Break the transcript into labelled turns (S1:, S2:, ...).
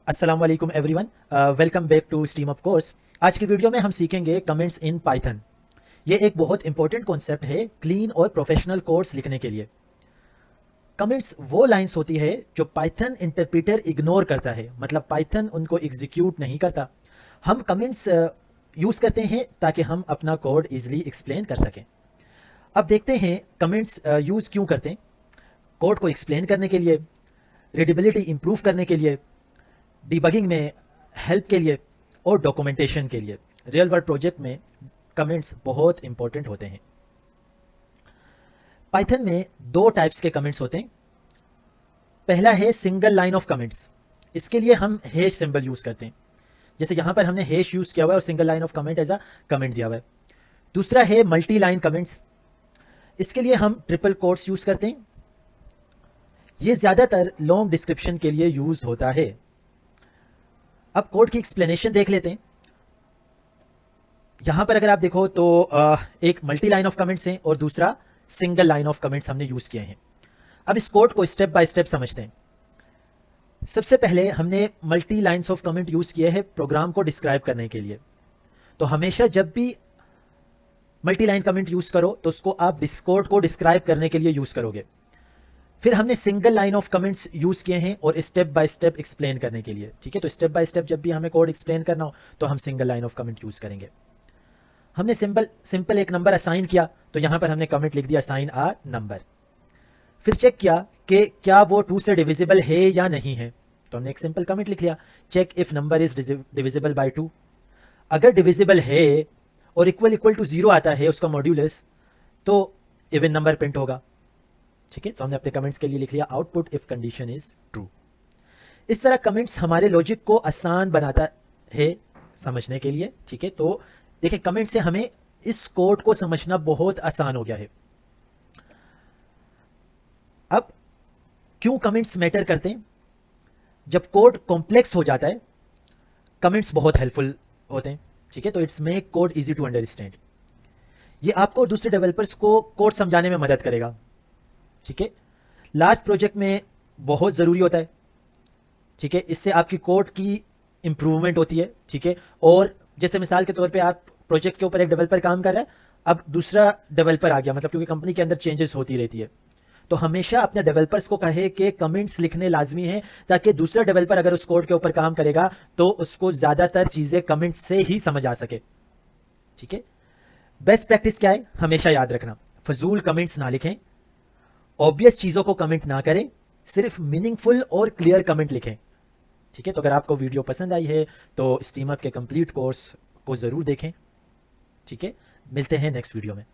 S1: अस्सलाम वालेकुम everyone, welcome back to steam up course. आज की वीडियो में हम सीखेंगे कमेंट्स इन पाइथन। ये एक बहुत इंपॉर्टेंट कॉन्सेप्ट है क्लीन और प्रोफेशनल कोड्स लिखने के लिए। कमेंट्स वो लाइंस होती है जो पाइथन इंटरप्रेटर इग्नोर करता है, मतलब पाइथन उनको एग्जीक्यूट नहीं करता। हम कमेंट्स यूज़ करते हैं ताकि हम अपना कोड इजीली एक्सप्लेन कर सकें। अब देखते हैं कमेंट्स यूज़ क्यों करते हैं। कोड को एक्सप्लेन करने के लिए, रीडेबिलिटी इंप्रूव करने के लिए, डिबगिंग में हेल्प के लिए और डॉक्यूमेंटेशन के लिए। रियल वर्ल्ड प्रोजेक्ट में कमेंट्स बहुत इंपॉर्टेंट होते हैं। पाइथन में दो टाइप्स के कमेंट्स होते हैं। पहला है सिंगल लाइन ऑफ कमेंट्स। इसके लिए हम हैश सिंबल यूज करते हैं, जैसे यहां पर हमने हैश यूज किया हुआ है और single line of comment as a comment दिया हुआ है। दूसरा है मल्टी लाइन कमेंट्स। इसके लिए हम ट्रिपल कोट्स यूज करते हैं। यह ज्यादातर लॉन्ग डिस्क्रिप्शन के लिए यूज होता है। अब कोड की एक्सप्लेनेशन देख लेते हैं। यहां पर अगर आप देखो तो एक मल्टी लाइन ऑफ कमेंट्स हैं और दूसरा सिंगल लाइन ऑफ कमेंट्स हमने यूज किए हैं। अब इस कोड को स्टेप बाय स्टेप समझते हैं। सबसे पहले हमने multi lines of comment use किए हैं प्रोग्राम को डिस्क्राइब करने के लिए। तो हमेशा जब भी मल्टी लाइन कमेंट यूज करो तो उसको आप कोड को डिस्क्राइब करने के लिए यूज करोगे। फिर हमने single line of comments use किए हैं और स्टेप बाय स्टेप एक्सप्लेन करने के लिए। ठीक है, तो स्टेप बाय स्टेप जब भी हमें कोड एक्सप्लेन करना हो तो हम single line of comment use करेंगे। हमने सिंपल एक नंबर असाइन किया तो यहां पर हमने कमेंट लिख दिया असाइन आ नंबर। फिर चेक किया कि क्या वो 2 से डिविजिबल है या नहीं है, तो हमने एक सिंपल कमेंट लिख लिया, check if number is divisible by 2। अगर डिविजिबल है और इक्वल टू 0 आता है उसका मॉड्यूलस, तो इवन नंबर प्रिंट होगा। ठीक है, तो हमने अपने कमेंट्स के लिए लिख लिया output if condition is true. इस तरह कमेंट्स हमारे लॉजिक को आसान बनाता है समझने के लिए। ठीक है, तो देखिए कमेंट से हमें इस कोड को समझना बहुत आसान हो गया है। अब क्यों कमेंट्स मैटर करते हैं? जब कोड कॉम्प्लेक्स हो जाता है कमेंट्स बहुत हेल्पफुल होते हैं। ठीक है, तो it's make code easy to understand. ये आपको दूसरे डेवलपर्स को कोड समझाने में मदद करेगा। ठीक है, लार्ज प्रोजेक्ट में बहुत ज़रूरी होता है। ठीक है, इससे आपकी कोड की इंप्रूवमेंट होती है। ठीक है, और जैसे मिसाल के तौर पे आप प्रोजेक्ट के ऊपर एक डेवलपर काम कर रहा है, अब दूसरा डेवलपर आ गया, मतलब क्योंकि कंपनी के अंदर चेंजेस होती रहती है, तो हमेशा अपने डेवलपर्स को कहे कि कमेंट्स लिखने लाजमी है, ताकि दूसरा डेवलपर अगर उस कोड के ऊपर काम करेगा तो उसको ज़्यादातर चीज़ें कमेंट्स से ही समझ आ सके। ठीक है, बेस्ट प्रैक्टिस क्या है हमेशा याद रखना, फजूल कमेंट्स ना लिखें, ऑब्वियस चीज़ों को कमेंट ना करें, सिर्फ मीनिंगफुल और क्लियर कमेंट लिखें। ठीक है, तो अगर आपको वीडियो पसंद आई है तो स्टीम अप के कंप्लीट कोर्स को ज़रूर देखें। ठीक है, मिलते हैं नेक्स्ट वीडियो में।